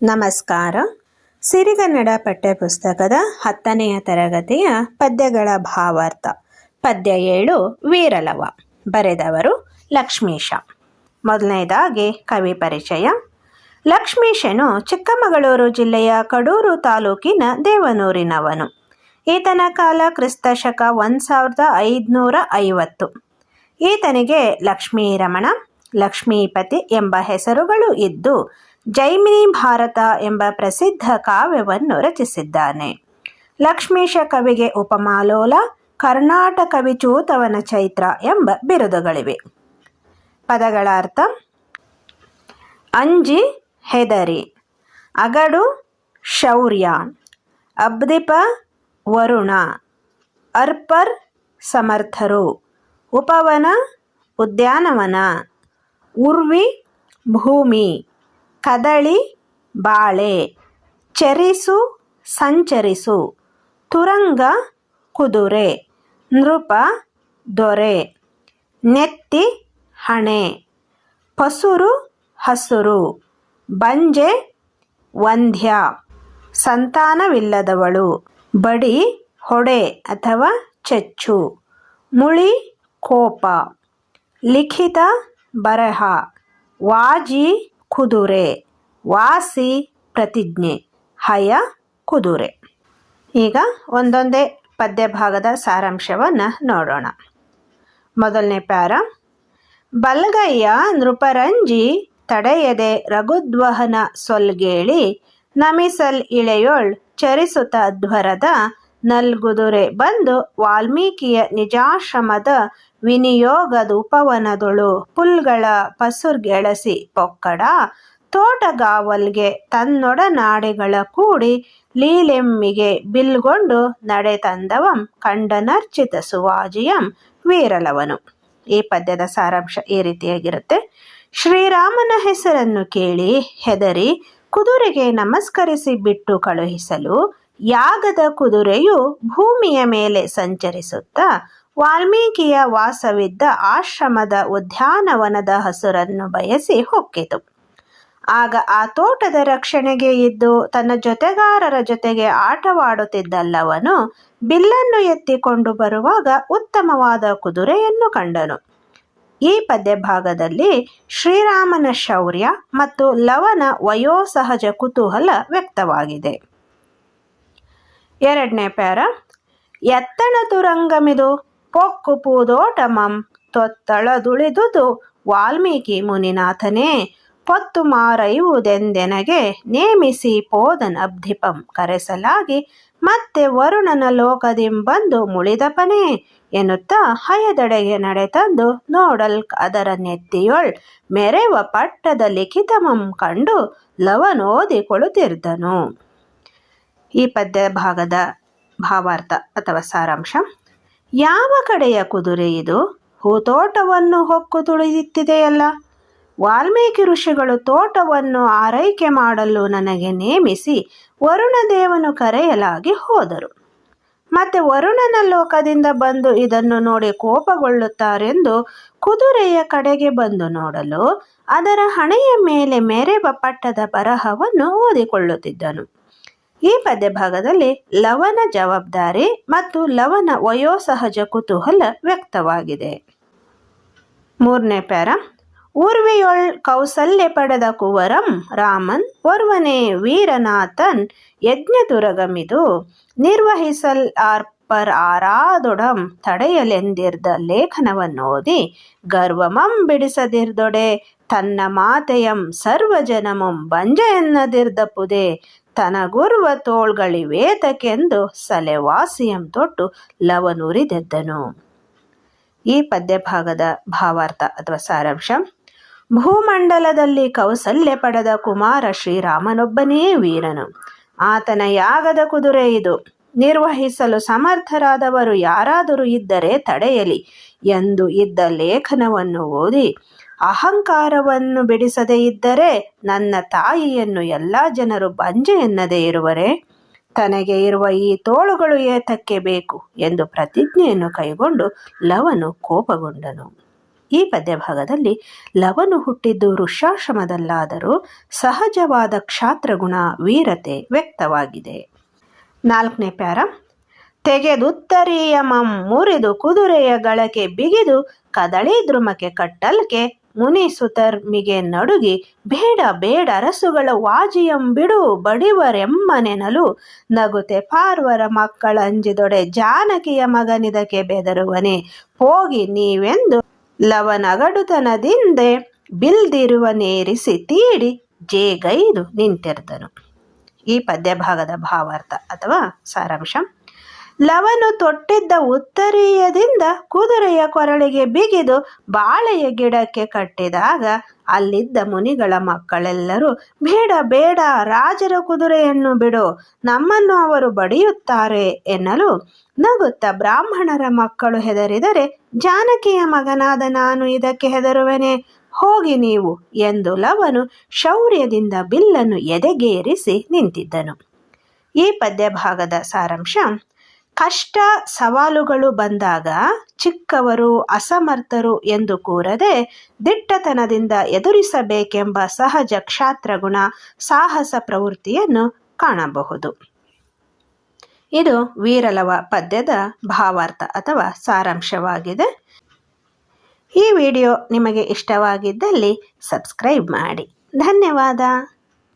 ನಮಸ್ಕಾರ. ಸಿರಿಗನ್ನಡ ಪಠ್ಯಪುಸ್ತಕದ 10ನೆಯ ತರಗತಿಯ ಪದ್ಯಗಳ ಭಾವಾರ್ಥ. ಪದ್ಯ 7 ವೀರಲವ. ಬರೆದವರು ಲಕ್ಷ್ಮೀಶ. ಮೊದಲನೇದಾಗಿ ಕವಿ ಪರಿಚಯ. ಲಕ್ಷ್ಮೀಶನು ಚಿಕ್ಕಮಗಳೂರು ಜಿಲ್ಲೆಯ ಕಡೂರು ತಾಲೂಕಿನ ದೇವನೂರಿನವನು. ಈತನ ಕಾಲ ಕ್ರಿಸ್ತಶಕ 1550. ಈತನಿಗೆ ಲಕ್ಷ್ಮೀರಮಣ, ಲಕ್ಷ್ಮೀಪತಿ ಎಂಬ ಹೆಸರುಗಳು ಇದ್ದು ಜೈಮಿನಿ ಭಾರತ ಎಂಬ ಪ್ರಸಿದ್ಧ ಕಾವ್ಯವನ್ನು ರಚಿಸಿದ್ದಾನೆ. ಲಕ್ಷ್ಮೀಶ ಕವಿಗೆ ಉಪಮಾಲೋಲ, ಕರ್ನಾಟಕ ಕವಿಚೂತವನ ಚೈತ್ರ ಎಂಬ ಬಿರುದುಗಳಿವೆ. ಪದಗಳ ಅರ್ಥ: ಅಂಜಿ ಹೆದರಿ, ಅಗಡು ಶೌರ್ಯ, ಅಬ್ದಿಪ ವರುಣ, ಅರ್ಪರ್ ಸಮರ್ಥರು, ಉಪವನ ಉದ್ಯಾನವನ, ಉರ್ವಿ ಭೂಮಿ, ಕದಳಿ ಬಾಳೆ, ಚರಿಸು ಸಂಚರಿಸು, ತುರಂಗ ಕುದುರೆ, ನೃಪ ದೊರೆ, ನೆತ್ತಿ ಹಣೆ, ಪಸುರು ಹಸುರು, ಬಂಜೆ ವಂದ್ಯ, ಸಂತಾನವಿಲ್ಲದವಳು, ಬಡಿ ಹೊಡೆ ಅಥವಾ ಚೆಚ್ಚು, ಮುಳಿ ಕೋಪ, ಲಿಖಿತ ಬರಹ, ವಾಜಿ ಕುದುರೆ, ವಾಸಿ ಪ್ರತಿಜ್ಞೆ, ಹಯ ಕುದುರೆ. ಈಗ ಒಂದೊಂದೇ ಪದ್ಯ ಭಾಗದ ಸಾರಾಂಶವನ್ನು ನೋಡೋಣ. ಮೊದಲನೇ ಪ್ಯಾರ. ಬಲ್ಗಯ್ಯ ನೃಪರಂಜಿ ತಡೆಯದೆ ರಘುದ್ವಹನ ಸೊಲ್ಗೇಳಿ, ನಮಿಸಲ್ ಇಳೆಯೊಳ್ ಚರಿಸುತ್ತ ಧ್ವರದ ನಲ್ಗುದುರೆ ಬಂದು ವಾಲ್ಮೀಕಿಯ ನಿಜಾಶ್ರಮದ ವಿನಿಯೋಗದುಪವನದೊಳು ಪುಲ್ಗಳ ಪಸುರ್ಗೆಳಸಿ ಪೊಕ್ಕಡ ತೋಟಗಾವಲ್ಗೆ ತನ್ನೊಡನಾಡಿಗಳ ಕೂಡಿ ಲೀಲೆಮ್ಮಿಗೆ ಬಿಲ್ಗೊಂಡು ನಡೆ ತಂದವಂ ಕಂಡನರ್ಚಿತ ಸುವಾಜಿಯಂ ವೀರಲವನು. ಈ ಪದ್ಯದ ಸಾರಾಂಶ ಈ ರೀತಿಯಾಗಿರುತ್ತೆ. ಶ್ರೀರಾಮನ ಹೆಸರನ್ನು ಕೇಳಿ ಹೆದರಿ ಕುದುರೆಗೆ ನಮಸ್ಕರಿಸಿ ಬಿಟ್ಟು ಕಳುಹಿಸಲು ಯಾಗದ ಕುದುರೆಯು ಭೂಮಿಯ ಮೇಲೆ ಸಂಚರಿಸುತ್ತಾ ವಾಲ್ಮೀಕಿಯ ವಾಸವಿದ್ದ ಆಶ್ರಮದ ಉದ್ಯಾನವನದ ಹಸುರನ್ನು ಬಯಸಿ ಹೊಕ್ಕಿತು. ಆಗ ಆ ತೋಟದ ರಕ್ಷಣೆಗೆ ಇದ್ದು ತನ್ನ ಜೊತೆಗಾರರ ಜೊತೆಗೆ ಆಟವಾಡುತ್ತಿದ್ದಲ್ಲವನು ಬಿಲ್ಲನ್ನು ಎತ್ತಿಕೊಂಡು ಬರುವಾಗ ಉತ್ತಮವಾದ ಕುದುರೆಯನ್ನು ಕಂಡನು. ಈ ಪದ್ಯ ಭಾಗದಲ್ಲಿ ಶ್ರೀರಾಮನ ಶೌರ್ಯ ಮತ್ತು ಲವನ ವಯೋಸಹಜ ಕುತೂಹಲ ವ್ಯಕ್ತವಾಗಿದೆ. ಎರಡನೇ ಪ್ಯಾರ. ಎತ್ತಣ ತುರಂಗಮಿದು ಪೊಕ್ಕು ಪೂದೋಟಮಂ ತೊತ್ತಳದುಳಿದುದು ವಾಲ್ಮೀಕಿ ಮುನಿನಾಥನೇ ಪೊತ್ತು ಮಾರೈವುದೆಂದೆನಗೆ ನೇಮಿಸಿ ಪೋದನ್ ಅಬ್ಧಿಪಂ ಕರೆಸಲಾಗಿ ಮತ್ತೆ ವರುಣನ ಲೋಕದಿಂಬಂದು ಮುಳಿದಪನೇ ಎನ್ನುತ್ತಾ ಹಯದೆಡೆಗೆ ನಡೆತಂದು ನೋಡಲ್ ಅದರ ನೆತ್ತಿಯೊಳ್ ಮೆರೆವ ಪಟ್ಟದ ಲಿಖಿತಮಂ ಕಂಡು ಲವನೋದಿ ಕೊಳುತ್ತಿರ್ದನು. ಈ ಪದ್ಯ ಭಾಗದ ಭಾವಾರ್ಥ ಅಥವಾ ಸಾರಾಂಶ: ಯಾವ ಕಡೆಯ ಕುದುರೆ ಇದು? ಹೂತೋಟವನ್ನು ಹೊಕ್ಕು ತುಳಿಯುತ್ತಿದೆಯಲ್ಲ. ವಾಲ್ಮೀಕಿ ಋಷಿಗಳು ತೋಟವನ್ನು ಆರೈಕೆ ಮಾಡಲು ನನಗೆ ನೇಮಿಸಿ ವರುಣದೇವನು ಕರೆಯಲಾಗಿ ಹೋದರು. ಮತ್ತೆ ವರುಣನ ಲೋಕದಿಂದ ಬಂದು ಇದನ್ನು ನೋಡಿ ಕೋಪಗೊಳ್ಳುತ್ತಾರೆಂದು ಕುದುರೆಯ ಕಡೆಗೆ ಬಂದು ನೋಡಲು ಅದರ ಹಣೆಯ ಮೇಲೆ ಮೆರೆವ ಪಟ್ಟದ ಬರಹವನ್ನು ಓದಿಕೊಳ್ಳುತ್ತಿದ್ದನು. ಈ ಪದ್ಯ ಭಾಗದಲ್ಲಿ ಲವನ ಜವಾಬ್ದಾರಿ ಮತ್ತು ಲವನ ವಯೋಸಹಜ ಕುತೂಹಲ ವ್ಯಕ್ತವಾಗಿದೆ. ಮೂರನೇ ಪ್ಯಾರ. ಊರ್ವಿಯೊಳ್ ಕೌಸಲ್ಯ ಪಡೆದ ಕುವರಂ ರಾಮನ್ ಒರ್ವನೇ ವೀರನಾಥನ್ ಯಜ್ಞತುರಗಮಿದು ನಿರ್ವಹಿಸಲ್ ಆರ್ಪರ್ ಆರಾದೊಡಂ ತಡೆಯಲೆಂದಿರ್ದ ಲೇಖನವನ್ನೋದಿ ಗರ್ವಮಂ ಬಿಡಿಸದಿರ್ದೊಡೆ ತನ್ನ ಮಾತೆಯಂ ಸರ್ವಜನಮಂ ಬಂಜ ಎನ್ನದಿರ್ದಪುದೆ ತನಗುರ್ವ ತೋಳ್ಗಳಿವೇತಕೆಂದು ಸಲೆವಾಸಿಯಂ ತೊಟ್ಟು ಲವನುರಿದೆದ್ದನು. ಈ ಪದ್ಯ ಭಾಗದ ಭಾವಾರ್ಥ ಅಥವಾ ಸಾರಾಂಶ: ಭೂಮಂಡಲದಲ್ಲಿ ಕೌಸಲ್ಯ ಪಡೆದ ಕುಮಾರ ಶ್ರೀರಾಮನೊಬ್ಬನೇ ವೀರನು. ಆತನ ಯಾಗದ ಕುದುರೆ ಇದು. ನಿರ್ವಹಿಸಲು ಸಮರ್ಥರಾದವರು ಯಾರಾದರೂ ಇದ್ದರೆ ತಡೆಯಲಿ ಎಂದು ಇದ್ದ ಲೇಖನವನ್ನು ಓದಿ ಅಹಂಕಾರವನ್ನು ಬಿಡಿಸದೇ ಇದ್ದರೆ ನನ್ನ ತಾಯಿಯನ್ನು ಎಲ್ಲ ಜನರು ಬಂಜೆ ಎನ್ನದೇ ಇರುವರೆ. ತನಗೆ ಇರುವ ಈ ತೋಳುಗಳು ಏತಕ್ಕೆ ಬೇಕು ಎಂದು ಪ್ರತಿಜ್ಞೆಯನ್ನು ಕೈಗೊಂಡು ಲವನು ಕೋಪಗೊಂಡನು. ಈ ಪದ್ಯಭಾಗದಲ್ಲಿ ಲವನು ಹುಟ್ಟಿದ್ದು ಋಷ್ಯಾಶ್ರಮದಲ್ಲಾದರೂ ಸಹಜವಾದ ಕ್ಷಾತ್ರಗುಣ ವೀರತೆ ವ್ಯಕ್ತವಾಗಿದೆ. 4ನೇ ಪ್ಯಾರ. ತೆಗೆದುತ್ತರೀಯಮಂ ಮುರಿದು ಕುದುರೆಯ ಗಳಕ್ಕೆ ಬಿಗಿದು ಕದಳಿ ದ್ರುಮಕ್ಕೆ ಕಟ್ಟಲ್ಕೆ ಮುನಿಸುತರ್ಮಿಗೆ ನಡುಗಿ ಬೇಡ ಬೇಡ ಅರಸುಗಳ ವಾಜಿಯಂ ಬಿಡು ಬಡಿವರೆಮ್ಮನೆನಲು ನಗುತೆ ಪಾರ್ವರ ಮಕ್ಕಳಂಜಿದೊಡೆ ಜಾನಕಿಯ ಮಗನಿದಕ್ಕೆ ಬೆದರುವನೆ ಹೋಗಿ ನೀವೆಂದು ಲವನಗಡುತನದಿಂದೆ ಬಿಲ್ದಿರುವ ನೇರಿಸಿ ತೀಡಿ ಜೇಗೈದು ನಿಂತಿರ್ದನು. ಈ ಪದ್ಯಭಾಗದ ಭಾವಾರ್ಥ ಅಥವಾ ಸಾರಾಂಶ. ಲವನು ತೊಟ್ಟಿದ್ದ ಉತ್ತರೀಯದಿಂದ ಕುದುರೆಯ ಕೊರಳಿಗೆ ಬಿಗಿದು ಬಾಳೆಯ ಗಿಡಕ್ಕೆ ಕಟ್ಟಿದಾಗ ಅಲ್ಲಿದ್ದ ಮುನಿಗಳ ಮಕ್ಕಳೆಲ್ಲರೂ ಬೇಡ ಬೇಡ ರಾಜರ ಕುದುರೆಯನ್ನು ಬಿಡು, ನಮ್ಮನ್ನು ಅವರು ಬಡಿಯುತ್ತಾರೆ ಎನ್ನಲು ನಗುತ್ತ ಬ್ರಾಹ್ಮಣರ ಮಕ್ಕಳು ಹೆದರಿದರೆ ಜಾನಕಿಯ ಮಗನಾದ ನಾನು ಇದಕ್ಕೆ ಹೆದರುವೆನೆ, ಹೋಗಿ ನೀವು ಎಂದು ಲವನು ಶೌರ್ಯದಿಂದ ಬಿಲ್ಲನ್ನು ಎದೆಗೇರಿಸಿ ನಿಂತಿದ್ದನು. ಈ ಪದ್ಯಭಾಗದ ಸಾರಾಂಶ. ಕಷ್ಟ ಸವಾಲುಗಳು ಬಂದಾಗ ಚಿಕ್ಕವರು ಅಸಮರ್ಥರು ಎಂದು ಕೂರದೆ ದಿಟ್ಟತನದಿಂದ ಎದುರಿಸಬೇಕೆಂಬ ಸಹಜ ಕ್ಷಾತ್ರಗುಣ ಸಾಹಸ ಪ್ರವೃತ್ತಿಯನ್ನು ಕಾಣಬಹುದು. ಇದು ವೀರಲವ ಪದ್ಯದ ಭಾವಾರ್ಥ ಅಥವಾ ಸಾರಾಂಶವಾಗಿದೆ. ಈ ವಿಡಿಯೋ ನಿಮಗೆ ಇಷ್ಟವಾಗಿದ್ದಲ್ಲಿ ಸಬ್ಸ್ಕ್ರೈಬ್ ಮಾಡಿ. ಧನ್ಯವಾದ.